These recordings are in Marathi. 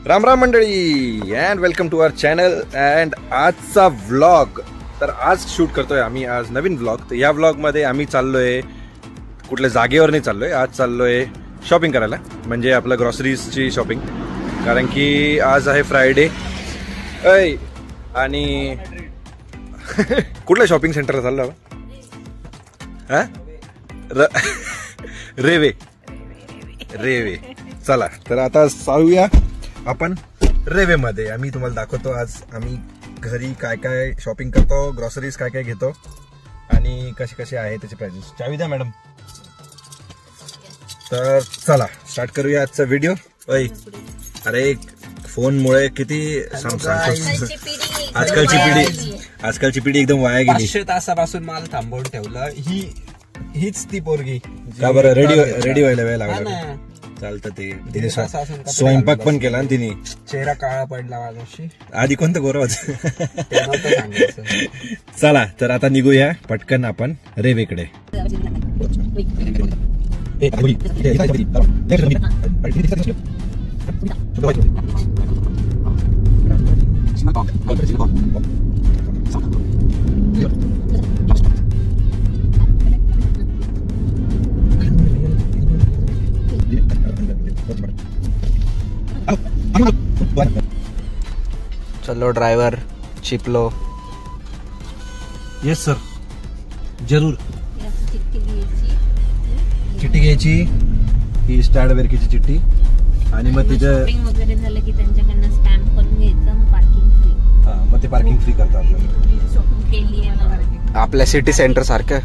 राम राम मंडळी and welcome to our channel. And आजचा व्लॉग तर आज शूट करतोय आम्ही. आज नवीन व्लॉग. तर या व्लॉगमध्ये आम्ही चाललोय कुठल्या जागेवर नाही चाललोय. आज चाललोय शॉपिंग करायला, म्हणजे आपलं ग्रॉसरीजची शॉपिंग. कारण की आज आहे फ्रायडे आणि कुठल्या शॉपिंग सेंटरला चाललो हा रेवे रेवे. चला तर आता जाऊया आपण रेवेमध्ये. आम्ही तुम्हाला दाखवतो आज आम्ही घरी काय काय शॉपिंग करतो, ग्रॉसरीज काय काय घेतो आणि कसे कसे आहे त्याचे प्राइसेस. चावी द्या मॅडम. तर चला स्टार्ट करूया आजचा व्हिडिओ. अरे फोनमुळे किती आजकालची पिढी एकदम वाया गेली. 500 तासापासून मला थांबवून ठेवलं. हीच ती पोरगी का बरं रेडी व्हायला वेळ लागला. चालतं ते तिने स्वयंपाक पण केला आणि तिने चेहरा काळा पडला माझ्याशी. आधी कोणतं गोरं होतं. चला तर आता निघूया पटकन आपण रेवेकडे. चलो ड्रायव्हर चिपलो. येस सर जरूर. चिठ्ठी घ्यायची, ही स्टॅड वेरकीची चिठ्ठी. आणि मग तिचं वगैरे झालं की त्यांच्याकडनं स्टॅम्प करून घ्यायचं. मग पार्किंग फ्री. हा मग ते पार्किंग फ्री करतात आपल्याला. शॉपिंग केली आहे आपल्या सिटी सेंटर सारखं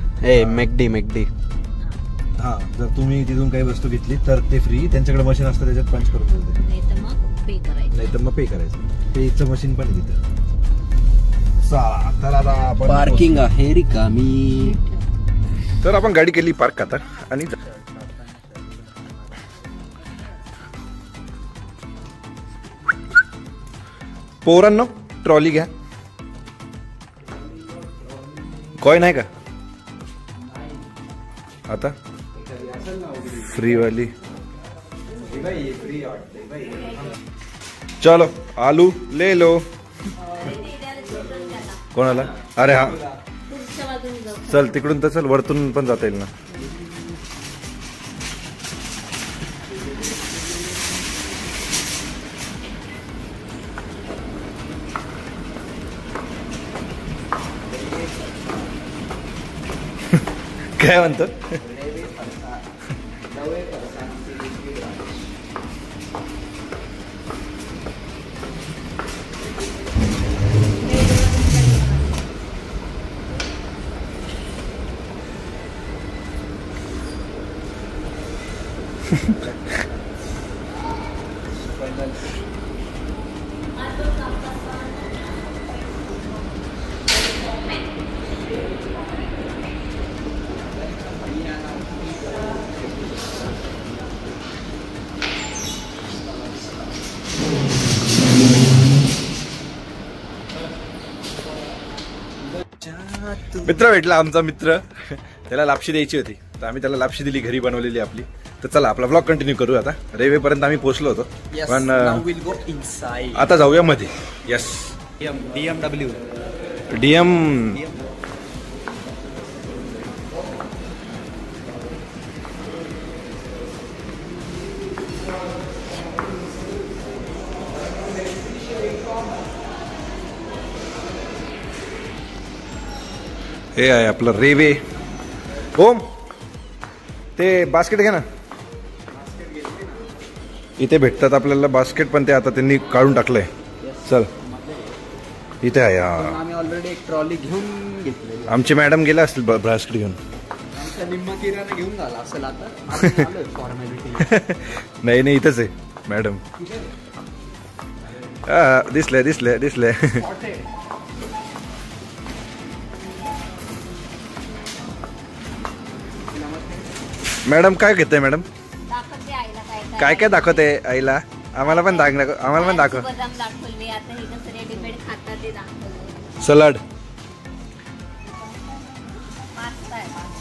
मेकडी. हा जर तुम्ही तिथून काही वस्तू घेतली तर ते फ्री. त्यांच्याकडे मशीन असतं त्याच्यात पंच करून देते. नाही तर मग पे करायचं. पेचं मशीन पण तिथं. चला तर आता पार्किंग आहे रिकामी. तर आपण गाडी केली पार्क आता आणि पोरांनो ट्रॉली घ्या. कॉइन आहे का आता फ्री वाली. चलो आलू ले लो. कोणाला? अरे हा चल तिकडून तर चल, वरतून पण जाता येईल ना. काय म्हणतो? मित्र भेटला आमचा मित्र. त्याला लापशी द्यायची होती तर आम्ही त्याला लापशी दिली, घरी बनवलेली आपली. तर चला आपला व्लॉग कंटिन्यू करू. आता रेल्वे पर्यंत आम्ही पोहोचलो होतो पण आता जाऊया मध्ये. Yes BMW DM. हे आहे आपलं रेवे. ओम ते बास्केट घे ना. इथे भेटतात आपल्याला बास्केट पण ते आता त्यांनी काढून टाकलंय. चल इथे आहे. आम्ही ऑलरेडी एक ट्रॉली घेऊन घेतली. आमची मॅडम गेल्या असतील बास्केट घेऊन. निम्मा किराणा घेऊन झाला असेल आता. फॉर्मॅलिटी नाही नाही इथंच आहे मॅडम. दिसले. मॅडम काय घेतोय मॅडम? काय काय दाखवते आईला? आम्हाला पण दाखव. सलाड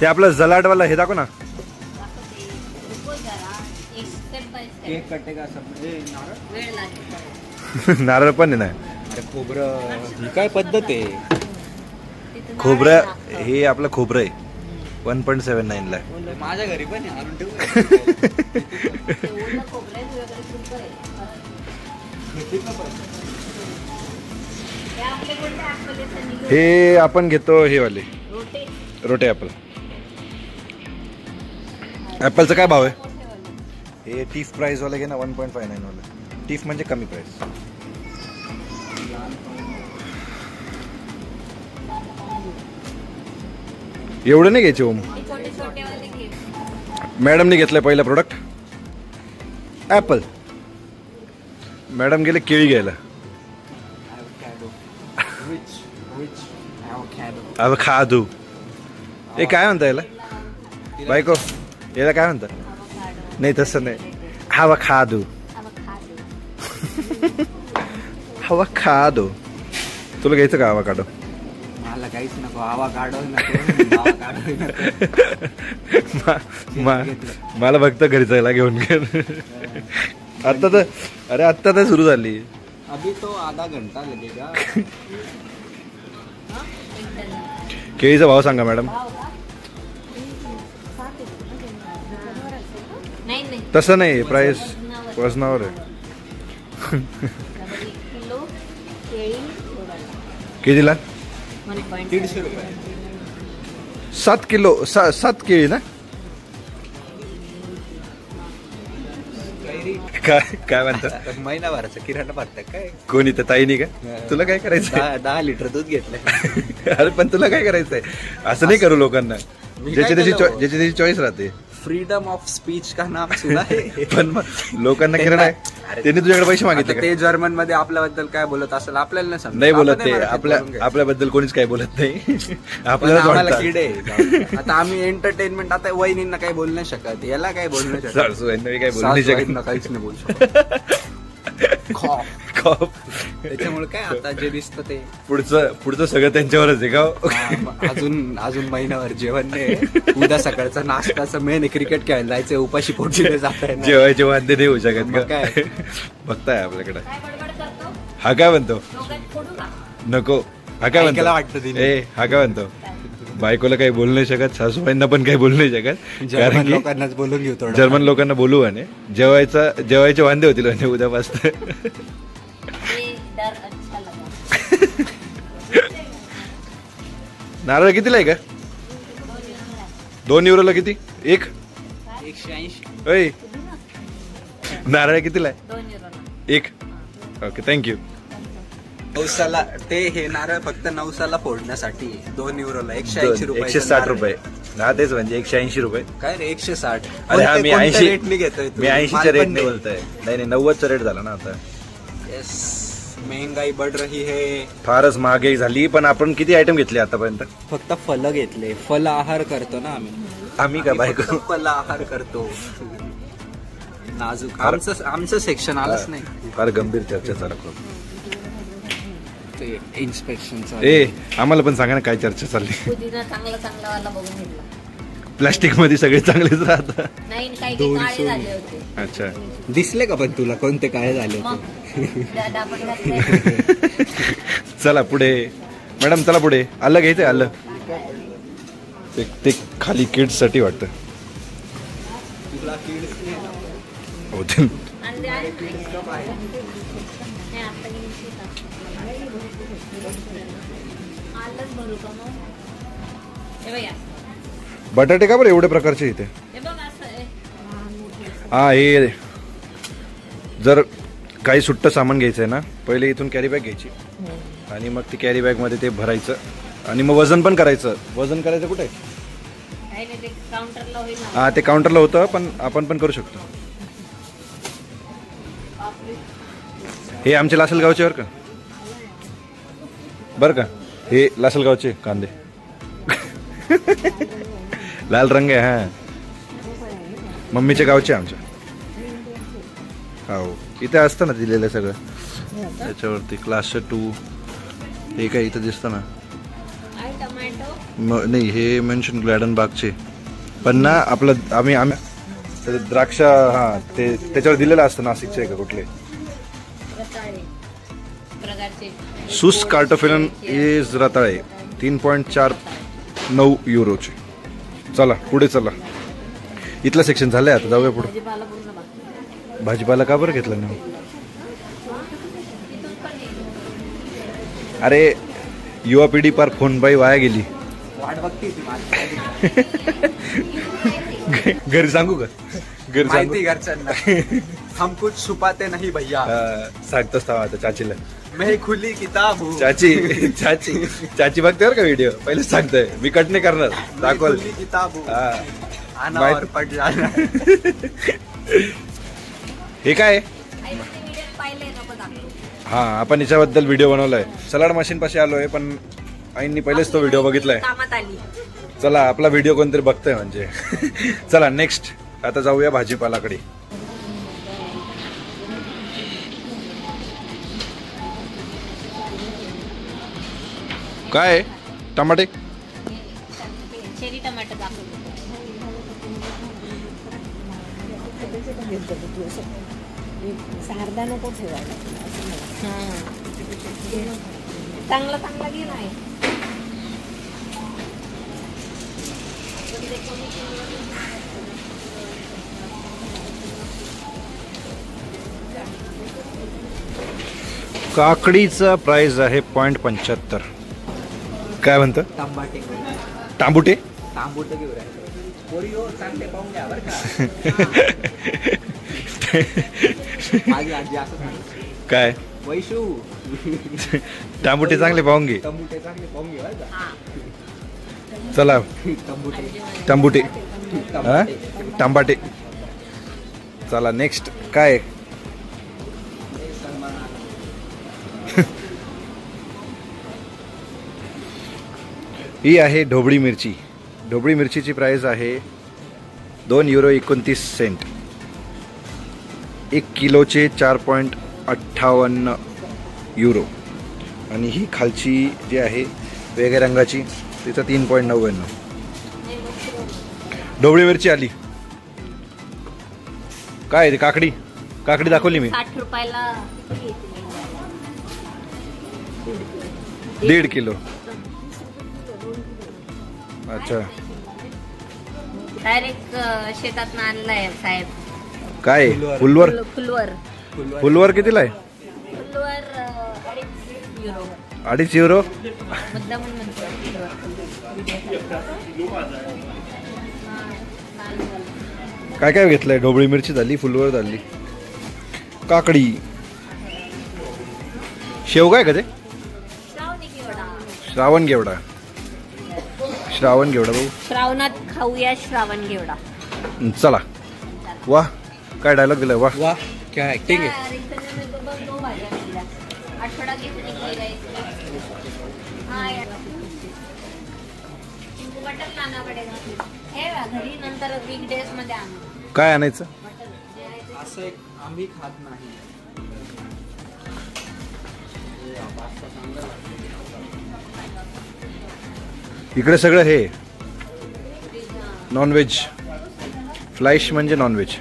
ते आपलं जलाडवाला हे दाखव ना. पैसे केक कटेगा सब नारळ वेळ लागेल. नारळ पण आहे ना. अरे खोबरं ही काय पद्धत आहे. तिथं खोबरं नारळ हे आपलं खोबरं आहे 1.79 ला. माझ्या घरी पण आहे, आणून ठेवू. ते ओलं खोबरं आहे, वेगळं खोबरं आहे. हे आपले कोणते ऍपल आहेत आणि हे आपण घेतो हे वाले रोटे रोटे ॲपल. ॲपलचा काय भाव आहे? मोठे वाले. हे टीफ प्राइस वाले घे ना 1.59 वाले. टीफ म्हणजे कमी प्राइस. एवढं नाही घ्यायचे ओम. हे छोटे छोटे वाले घे. मॅडमने घेतलंय पहिला प्रोडक्ट ॲपल. मॅडम गेले केळी घ्यायला. अब खादू. हे काय म्हणता याला बायको? याला काय म्हणतात? Avocado. नाही तसं नाही. हवा खादू. Avocado. हवा खादू. तुला घ्यायचं का हवा काढो? मला काहीच नको. आवा काढो नको. आवा काढो नको. मला फक्त घरी जायला घेऊन घे. आता तर अरे आत्ता तर सुरू झाली. अभी तो आधा घंटा लगेगा. हा? एक डझन. केळीचा भाव सांगा मॅडम. भाव का? नाही नाही तसं नाही प्राइस वजनावर आहे. एक किलो केळी कितीला? 150 रुपये. 7 किलो 7 केळी ना? काय म्हणतात? महिनाभराचा किराणा भरता काय? कोणी तर ताईनी का? तुला काय करायचं? 10 लिटर दूध घेतलंय. अरे पण तुला काय करायचंय? असं नाही करू लोकांना. ज्याची त्याची चॉईस राहते. फ्रीडम ऑफ स्पीच का नाम सुना है. पण मग लोकांना किराणा आहे. त्यांनी तुझ्याकडे पैसे मागितले का? ते जर्मन मध्ये आपल्याबद्दल काय बोलत असेल आपल्याला नाही समजत. नाही बोलत आपण ते. मराठीत आपल्या बोलून घ्यायचं. आपल्याबद्दल कोणीच काही बोलत नाही. पण आपल्याला आम्हाला किडे आहे. आता आम्ही एंटरटेनमेंट आता वहिनींना काही बोलू नाही शकत. याला काही बोलू नाही शकत. सासूबाईंना काही बोलू नाही शकत. सासूबाईंना काहीच नाही बोलू शकत. खॉप. त्याच्यामुळे काय आता जे दिसतं ते पुढचं सगळं त्यांच्यावरच आहे का? अजून महिनाभर जेवण नाही. उद्या सकाळचं नाश्ताचं मेन आहे. क्रिकेट खेळायला जायचं. उपाशी पोटी जात आहे. जेवायचे वाद्य नाही होऊ शकत मग का? काय? बघताय आपल्याकडे. काय बडबड करतो हा काय म्हणतो? डोक्यात फोडू का? नको. हा काय ऐकायला म्हणतो? वाटतं तिने. ए हा काय म्हणतो? बायकोला काही बोलू नाही शकत. सासूबाईंना पण काही बोलू नाही शकत. जर्मन कारण की लोकांनाच बोलून घेऊ थोडं. जर्मन लोकांना बोलू आणि जेवायचे वांदे होतील आणि उद्यापासून. ये डर अच्छा लगा. नारळ कितीला आहे का? 2 युरोला किती? एक 180. ओय नारळ कितीला आहे? 2 युरोला. एक. Okay thank you. नवसाला ते हे नारळ फक्त नवसाला फोडण्यासाठी 2 युरोला 180 रुपये. 160 रुपये. हा तेच म्हणजे 180 रुपये. काय रे 160? अरे हा मी 80 रेटने घेतोय. मी 80च्या रेटने बोलतोय. नाही 90चा रेट झाला ना आता. येस महंगाई बढ़ रही है. फारच महागाई झाली. पण आपण किती आयटम घेतले आतापर्यंत? फक्त फल घेतले. फल आहार करतो ना आम्ही का बायको? फक्त फल आहार करतो. नाजूक आमचं सेक्शन आलंच नाही. फार गंभीर चर्चा चालू करू. इन्स्पेक्शनचा. आम्हाला पण सांगा ना काय चर्चा चालली. पुदिना चांगला वाला बघून घेतला. प्लास्टिक मध्ये सगळे चांगलेच राहतात. नाही काही काळे झाले होते. अच्छा दिसले का पण तुला कोणते काय झाले मग डाबट घातले. चला पुढे मॅडम. चला पुढे. आलं घ्यायचंय आलं. ते खाली किड्स साठी वाटतं. होते अंडे आहे नाही आता आलंच भरू का मग? हे बघ असं. बटाटे का बरं एवढे प्रकारचे इथे? हे बघ असं आहे. हा हे जर काही सुट्ट सामान घ्यायचं आहे ना पहिले इथून कॅरी बॅग घ्यायची आणि मग ती कॅरी बॅग मध्ये ते भरायचं आणि मग वजन पण करायचं. वजन करायचं कुठे? काही नाही ते काउंटरला होईल ना. हा ते काउंटरला होतं पण आपण पण करू शकतो. हे आमचे लासलगावचे बरं का हे लासलगावचे कांदे. लाल रंग आहे. हा मम्मीच्या गावचे आमच्या. हो इथे असतं ना दिलेलं सगळं त्याच्यावरती. क्लास 2 हे काय इथं दिसतं ना. टोमॅटो नाही हे मेन्शन ग्लॅडन बागचे पण ना आपलं आम्ही तर द्राक्ष हा ते त्याच्यावर दिलेलं असतं नाशिकचे आहे का कुठले रताळे प्रकारचे सुस कार्टोफेलन इज रताळे 3.49 युरोचे. चला पुढे चला. इथलं सेक्शन झालंय आता जाऊया पुढे. भाजीपाला पूर्ण बाकी. भाजीपाला का बरं घेतला नाही? अरे युवा पिढी पार फोन बाई वाया गेली. वाट बघते घरी सांगू का? घरी सांगू घरच्यांना हम कुछ छुपाते नहीं भैया. सांगतोच थांबा आता चाचीला. मैं खुली किताब हूँ. चाची चाची चाची बघते बरं का व्हिडिओ पहिलेच सांगतोय मी कट नाही करणार दाखवल. खुली किताब हूँ. हा आना और पढ़ जाना. हे काय हा आपण याच्याबद्दल व्हिडिओ बनवलाय. सलाड मशीन पाशी आलोय पण आईंनी पहिलेच तो व्हिडिओ बघितलाय. चला आपला व्हिडिओ कोणतरी बघतोय म्हणजे. चला नेक्स्ट आता जाऊया भाजीपालाकडे. काय टमाटे चेरी टमाटर दाखवतो. सारदा नको ठेवायला. चांगला चांगला घे नाही. काकडीचा प्राइस आहे 0.75. काय म्हणतं? तांबाटे तांबुटे तांबूट घेऊन पोरियो चांगले पाहून घ्या बरं का. माझी आजी असं म्हणते. काय वैशू तांबुटे चांगले पाहून घे. तांबूटे चांगले पाहून घे बरं का. चला तांबूटे तांबुटे हा तांबाटे. चला नेक्स्ट काय ही आहे ढोबळी मिरची. ढोबळी मिरचीची प्राइस आहे 2 युरो 29 सेंट. 1 किलोचे 4.58 युरो. आणि ही खालची जी आहे वेगळ्या रंगाची तिचं 3.99. ढोबळी मिरची आली. काय ते काकडी काकडी दाखवली मी 60 रुपयाला 1.5 किलो. अच्छा डायरेक्ट शेतात आणलाय साहेब. काय फुलवर फुलवर फुलवर कितीला आहे? फुलवर 2.5 युरो. मुद्दामून म्हणतो. काय काय घेतलंय? ढोबळी मिरची झाली, फुलवर झाली, काकडी, शेवगा आहे का ते? श्रावण घेवडा. श्रावण घेवडा भाऊ. श्रावणात खाऊया श्रावण घेवडा. चला. वा काय डायलॉग दिलाय. वा वाह क्या ऍक्टिंग है. घरी नंतर वीकडेज मध्ये आणू. काय आणायचं? असं एक आम्ही खात नाही. इकडे सगळं हे नॉनव्हेज. फ्लाइश म्हणजे नॉनव्हेज.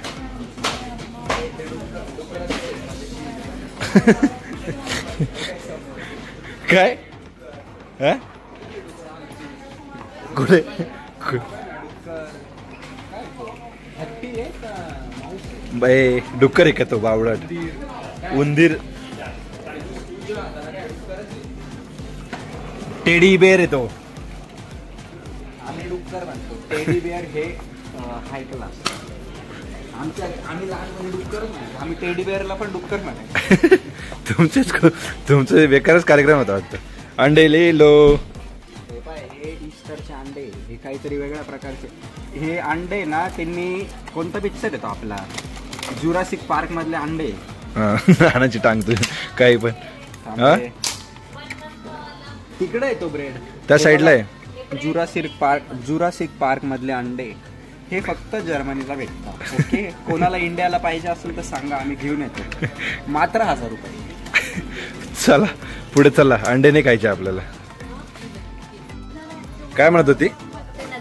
काय कुठे बाई डुक्कर आहे का तो? बावळट उंदीर. टेडी बेअर आहे तो. आम्ही डुक्कर म्हणतो. टेडी बेअर हे हाय क्लास. आम्ही लहानपणी डुक्कर म्हणतो. आम्ही टेडी बेअरला पण डुक्कर म्हणतो. तुमचे बेकारच कार्यक्रम होता वाटतं. अंडे ले लो. हे पाय हे ईस्टरचे अंडे. हे काहीतरी वेगळ्या प्रकारचे हे अंडे ना. त्यांनी कोणता पिक्चर येतो आपला जुरासिक पार्क मधले अंडे. आणायची टांग तू काही पण. तिकडे येतो ब्रेड त्या साईडला आहे. जुरासिक पार्क मधले अंडे हे फक्त जर्मनीला भेटतात. ओके. कोणाला इंडियाला पाहिजे असेल तर सांगा, आम्ही घेऊन येतो. मात्र 1000 रुपये. चला पुढे चला. अंडे नाही खायचे आपल्याला. काय म्हणत होती?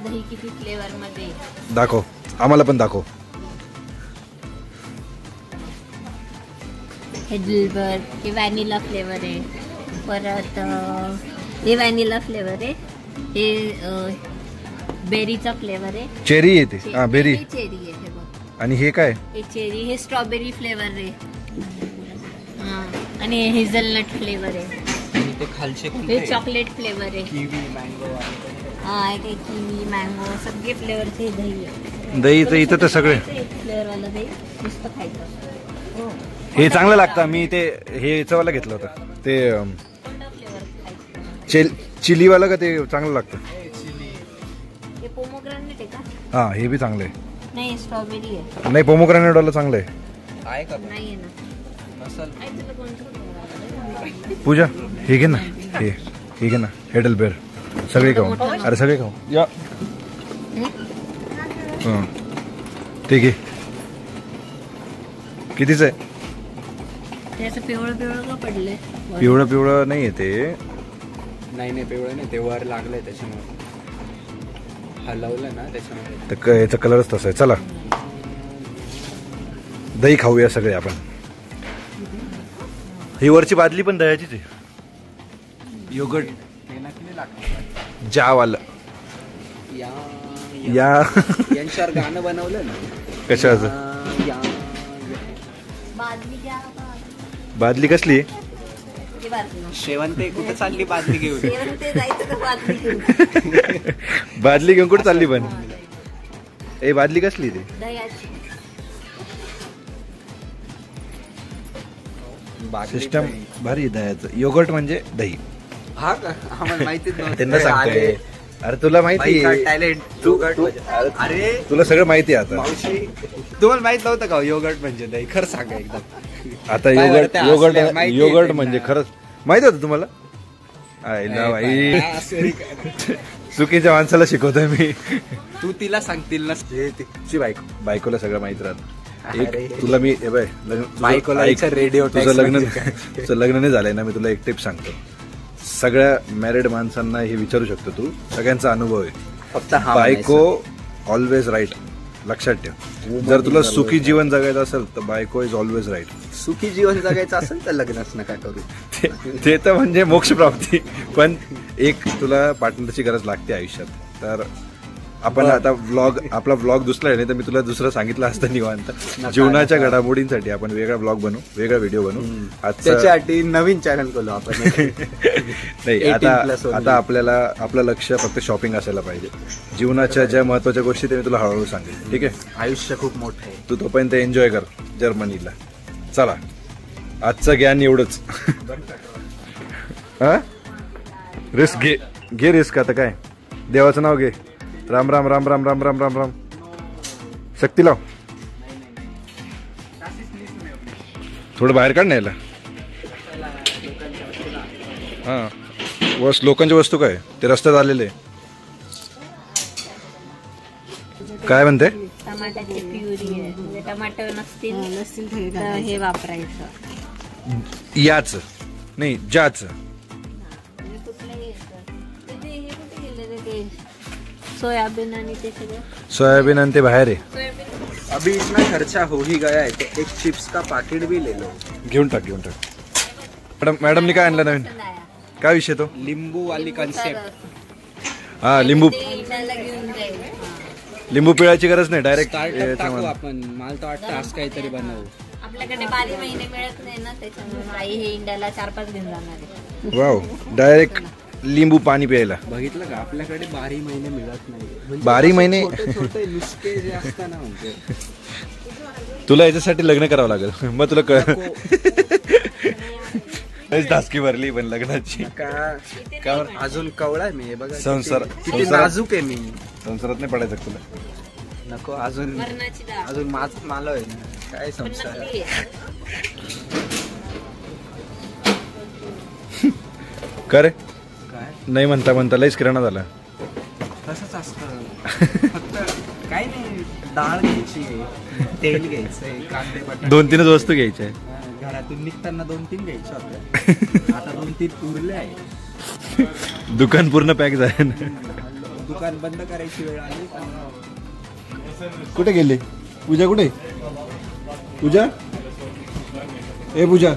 दही किती फ्लेवर मध्ये. दाखव आम्हाला पण दाखव. हेडलबर्ग, हे व्हॅनिला फ्लेवर आहे. परत हे व्हॅनिला फ्लेवर आहे. हे बेरीचा फ्लेवर आहे. चेरी येते. हा बेरी. चेरी आहे हे बघ. आणि हे काय? हे चेरी, हे स्ट्रॉबेरी फ्लेवर आहे. आणि हे हेझलनट फ्लेवर आहे. ते खालचे हे चॉकलेट फ्लेवर आहे. Kiwi mango. हा ते किवी मँगो सगळे फ्लेवरचे दही आहे. दहीचं इथं तर सगळे फ्लेवर वाला दही नुसतं खायचं. हे चांगलं लागतं. मी ते हे याचंवाला घेतलं होतं ते कोणता फ्लेवर खायचं? चिलीवाला का ते चांगलं लागतं. हे पोमोग्रॅनेट आहे का? हा हे बी चांगलं आहे. नाही स्ट्रॉबेरी आहे. नाही पोमोग्रॅनेटवाला चांगलं आहे. आहे का? नाही आहे ना. असल. आई तुला कोणतं? पूजा हे घे ना. हे घे ना. हेडलबेर सगळे खाऊ. अरे सगळे खाऊ या. ते घे. कितीच आहे? त्याचं पिवळं पिवळं का पडलंय? पिवळं पिवळं नाही आहे ते. नाही पिवळं नाही, ते वर लागलंय त्याच्यामुळे. हलवलं ना त्याच्यामुळे. तर याचा कलरच तसा आहे. चला दही खाऊया सगळे आपण. ही वरची बादली पण दह्याचीच आहे. योगर्ट जावालं या यांच्यावर गाणं बनवलं ना. कशाचं? बादली घ्या. बादली कसली? ते बादली. शेवंते कुठे चालली बादली घेऊन? ते जायचं तर बादली घेऊन. बादली घेऊन कुठे चालली पण? ए बादली कसली ती? दह्याची. सिस्टम भारी दह्याचं. योगर्ट म्हणजे दही. हा का? आम्हाला माहितीच नव्हतं. त्यांना सांगतोय. अरे तुला माहिती आहे. टॅलेंट. अरे तुला सगळं माहिती आहे आता. मावशी तुम्हाला माहित नव्हतं का योगर्ट म्हणजे दही? खरं सांगा एकदम. आता योगर्ट म्हणजे खरंच माहिती होतं तुम्हाला? आईला बाई चुकीच्या माणसाला शिकवतोय मी. तू तिला सांगतील ना. तिची बायकोला सगळं माहित राहतं. एक तुला मी बायकोला रेडिओ तुझं लग्न नाही झालंय ना. मी तुला एक टिप सांगतो. सगळ्या मॅरिड माणसांना हे विचारू शकतो तू. सगळ्यांचा अनुभव आहे. फक्त बायको ऑलवेज राईट. लक्षात ठेव. जर तुला सुखी जीवन जगायचं असेल तर बायको इज ऑलवेज राईट. सुखी जीवन जगायचं असेल तर लग्नच नका करू. ते तर म्हणजे मोक्ष प्राप्ती. पण एक तुला पार्टनरची गरज लागते आयुष्यात. तर आपण आता आपला व्लॉग दुसरा आहे. नाही तर मी तुला दुसरं सांगितलं असतं निवांत. जीवनाच्या घडामोडींसाठी आपण वेगळा व्लॉग बनवू, वेगळा व्हिडिओ बनवू. त्याच्यासाठी नवीन चॅनल खोलू आपण. नाही आता आपल्याला आपलं लक्ष फक्त शॉपिंग असायला पाहिजे. जीवनाच्या ज्या महत्वाच्या गोष्टी ते मी तुला हळूहळू सांगेल. ठीक आहे? आयुष्य खूप मोठं आहे. तू तोपर्यंत एन्जॉय कर जर्मनीला. चला आजचं ज्ञान एवढंच. हा रिस्क घे रिस्क. आता काय देवाचं नाव घे. राम राम राम राम राम राम राम राम. शक्ती लाव. थोडं बाहेर काढ न्यायला. हा लोकांच्या वस्तू काय ते रस्त्यात आलेले. काय म्हणते? टमाट्याची प्युरी आहे. म्हणजे टमाटर नसतील तर हे वापरायचं. याच नाही ज्याच. सोयाबीन आणि ते सगळं. सोयाबीन आणि ते बाहेर आहे. अभी इतना खर्चा हो ही गया है तो एक चिप्स का पैकेट भी ले लो. घेऊन टाक. मॅडमनी काय आणलं नवीन? काय विषय तो? लिंबू वाली कन्सेप्ट. हा लिंबू पिळायची गरज नाही. डायरेक्ट आपण मला तर वाटतं आज काहीतरी बनवू. आपल्याकडे 12 महिने मिळत नाही ना त्याच्यामुळे आई हे इंडियाला 4-5 घेऊन जाणार आहे. वाव डायरेक्ट लिंबू पाणी प्यायला. बघितलं का? आपल्याकडे 12 महिने मिळत नाही. 12 महिने छोटे नुसके जे असतात ना. म्हणजे तुला याच्यासाठी लग्न करावं लागेल. मग तुला धासकी भरली पण लग्नाची. अजून कवळा मी हे बघा. संसारात नाजूक आहे मी. संसारात नाही पडायचं तुला. नको अजून माझ मालो आहे ना. काय संसार करे नाही म्हणता लईच किराणा झाला. तसंच असतं. फक्त काय नाही. डाळ घ्यायची, तेल घ्यायचंय, कांदे बटाटे 2-3 वस्तू घ्यायच्या. घरातून निघताना 2-3 घ्यायच्या होत्या. आता 2-3 उरले आहे. दुकान पूर्ण पॅक झालं. दुकान बंद करायची वेळ आली. कुठे गेली पूजा? कुठे पूजा? ए पूजा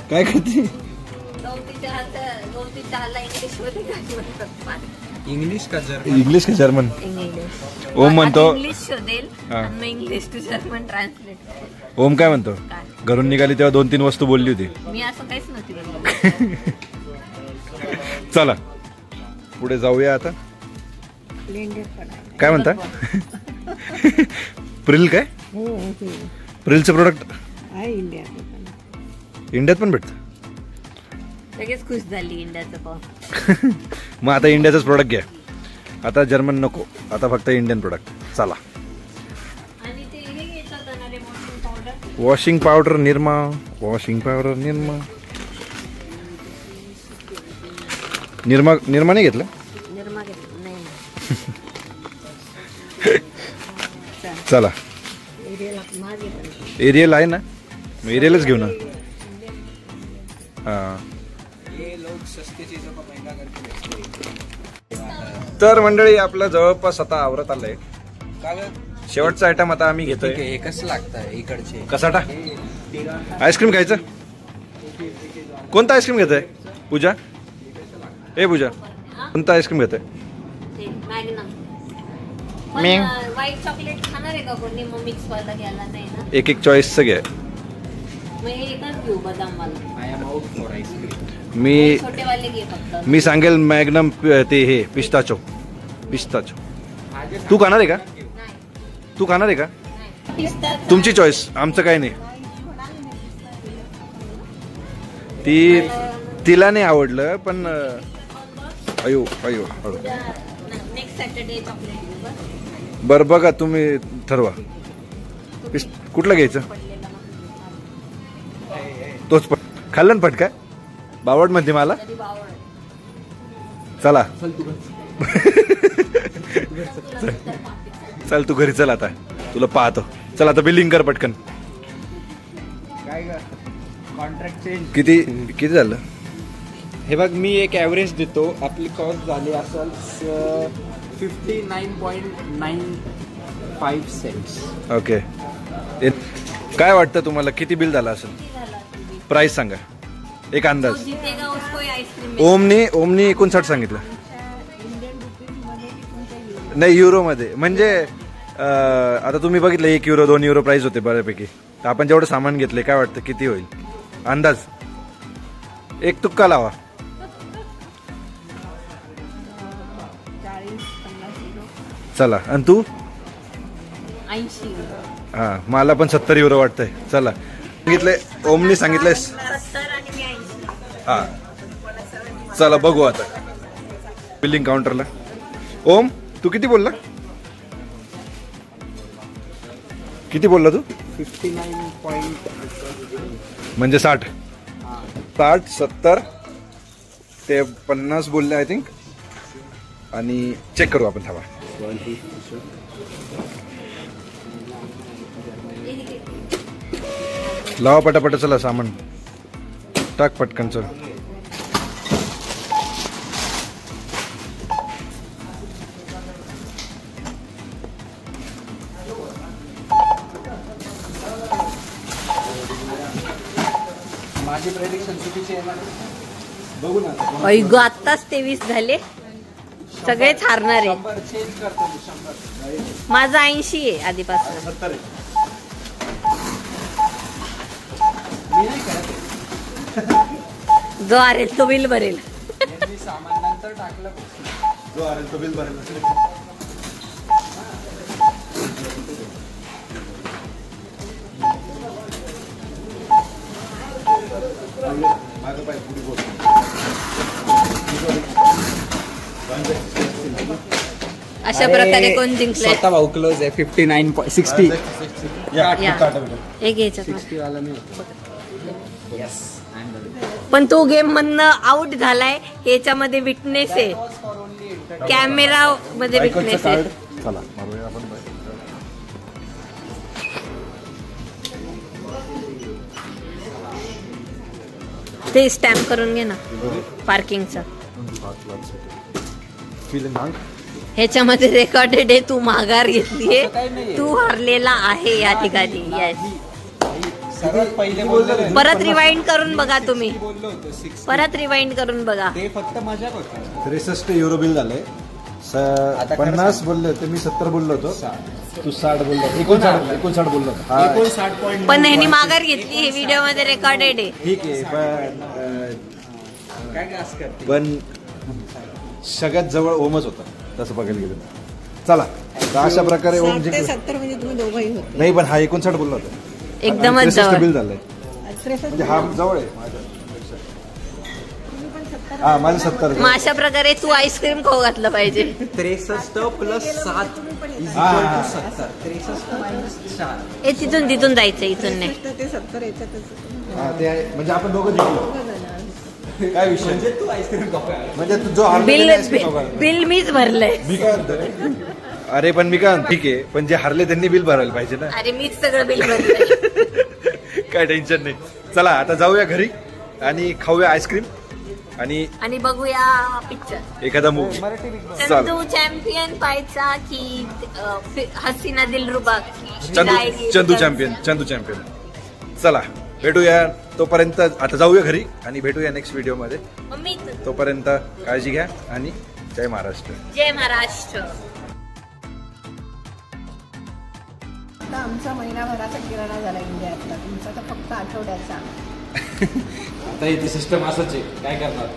काय करते? इंग्लिश का इंग्लिश का जर्मन? इंग्लिश. ओम म्हणतो इंग्लिश शोधेल आणि इंग्लिश टू जर्मन ट्रान्सलेट. ओम काय म्हणतो? घरून निघाली तेव्हा 2-3 वस्तू बोलली होती. मी असं काहीच नव्हती बोलली. चला पुढे जाऊया आता. काय म्हणता? प्रिल काय? प्रिलचं प्रोडक्ट इंडियात पण भेटतं. लगेच खुश झाली इंडियाचं पाहून. मग आता इंडियाचंच प्रोडक्ट घ्या. आता जर्मन नको, आता फक्त इंडियन प्रोडक्ट. चला. आणि ते हे घेतात ना रे washing powder. Washing powder Nirma. Washing powder Nirma. Nirma नाही घेतलं? निर्मा घेतलं नाही. चला. एरियल आहे ना, एरियलच घेऊ ना. हा. तर मंडळी आपलं जवळपास आता आवरत आलंय. शेवटचा आयटम आता आम्ही घेतोय. एकच लागतं इकडचे. कसाटा आईस्क्रीम खायचं. कोणता आईस्क्रीम घेतोय पूजा? ए पूजा कोणता आईस्क्रीम घेतोय? व्हाईट चॉकलेट खाणार आहे का कोणी? मग मिक्स वाला घ्यायला नाही ना. एक चॉईसचं घ्या. मग हे एकच घेऊ बदाम वाला. I am out for ice cream. छोटे वाले घे फक्त. मी सांगेल मॅग्नम ते हे पिस्ताचो. तू खाणार आहे का? तू खाणार आहे का? तुमची चॉईस, आमचं काय नाही. तिला नाही आवडलं पण अयो नेक्स्ट सॅटरडे चॉकलेट. बरं बघा तुम्ही ठरवा. कुठलं घ्यायचं? तोच खाल्लं ना फटका बावड मध्ये मला. चला चल तू घरी चल. आता तुला पाहतो. चल आता बिलिंग कर पटकन. Contract change. किती झालं? हे बघ मी एक ॲव्हरेज देतो. आपली कॉस्ट झाली असेल 59.95 सेंट्स. ओके. काय वाटतं तुम्हाला किती बिल झालं असेल? प्राइस सांगा एक अंदाज. ओमनी 59 सांगितलं. नाही युरो मध्ये. म्हणजे आता तुम्ही बघितलं 1 युरो 2 युरो प्राइस होते बऱ्यापैकी. तर आपण जेवढं सामान घेतले काय वाटतं किती होईल अंदाज? एक तुक्का लावा. 40-50 चला. आणि तू? 80. हा मला पण 70 युरो वाटतंय. चला सांगितलंय ओमनी सांगितलंय 70 आणि मी 80. हा चला बघू आता बिलिंग काउंटरला. ओम तू किती बोलला? किती बोलला तू? 59. म्हणजे 60 70 ते 50 बोलले आय थिंक. आणि चेक करू आपण. थांबा. लावा पटापट. चला सामान टाक पटकन. चल माझी प्रेडिक्शन चुकीची आहे ना. बघू ना. गो आत्ताच 23 झाले. सगळेच हारणार आहे. चेंज करतो 100. माझा 80 आहे आधीपासून. 70 आहे. मी नाही करत. जो हारेल तो बिल भरेल. मी सामान नंतर टाकलं. जो आरेल तो बिल भरेल. अशा प्रकारे कोण जिंकले? स्वतः भाऊ क्लोज आहे. 59.60. एक घ्यायचं. 60 वाला मी होतो. यस. पण तो गेम मधनं आउट झालाय. याच्यामध्ये विटनेस आहे. कॅमेरा मध्ये विटनेस आहे. चला मारूया आपण. ते स्टॅम्प करून घे ना पार्किंगचं. ह्याच्यामध्ये रेकॉर्डेड आहे तू माघार घेतलीये. तू हरलेला आहे या ठिकाणी. येस पहिले बोललो परत रिवाइंड करून बघा तुम्ही, बोललो होतो 60. परत रिवाइंड करून बघा. ते फक्त मजाक होतं. 63 युरो बिल झालंय. 50 बोलले होते मी, 70 बोललो होतो. तू 60 बोललो, 59 बोललो होतो. 59 पण ह्यांनी माघार घेतली, हे व्हिडिओ मध्ये रेकॉर्डेड आहे. ठीक आहे काय क्लास करते. पण सगळ्यात जवळ ओमच होता तसं बघायला गेलं. चला तर अशा प्रकारे ओम 70 म्हणजे तुम्ही दोघंही होते. नाही, पण हा 59 बोलला होता. एकदमच जवळ. बिल झालंय म्हणजे हा जवळ आहे माझ्या. हा माझं 70. मग अशा प्रकारे तू आईस्क्रीम खाऊ घातलं पाहिजे. 63 प्लस 7 = 70. 63 - 4. हे तिथून जायचं, इथून नाही. ते 70 याच्यातच. हा ते आहे, म्हणजे आपण दोघं जिंकलो. काय विषय म्हणजे तू आईस्क्रीम खाऊ. म्हणजे तू जो बिल मीच भरलंय. मी काय म्हणतो, अरे पण मी काय, ठीक आहे, पण जे हारले त्यांनी बिल भरायला पाहिजे ना. अरे मीच सगळं बिल भरलंय. काय टेन्शन नाही. चला आता जाऊया घरी आणि खाऊया आईस्क्रीम आणि बघूया पिक्चर, एखादा मूवी. चंदू चॅम्पियन पाहायचा की हसीना दिलरुबा? चंदू चॅम्पियन. चला भेटूया. तोपर्यंत आता जाऊया घरी आणि भेटूया नेक्स्ट व्हिडिओ मध्ये. तोपर्यंत काळजी घ्या आणि जय महाराष्ट्र. जय महाराष्ट्र. आता आमचा महिनाभराचा किराणा झाला इंडियातला, तुमचा तर फक्त आठवड्याचा. आता इथे सिस्टम असंच आहे, काय करणार.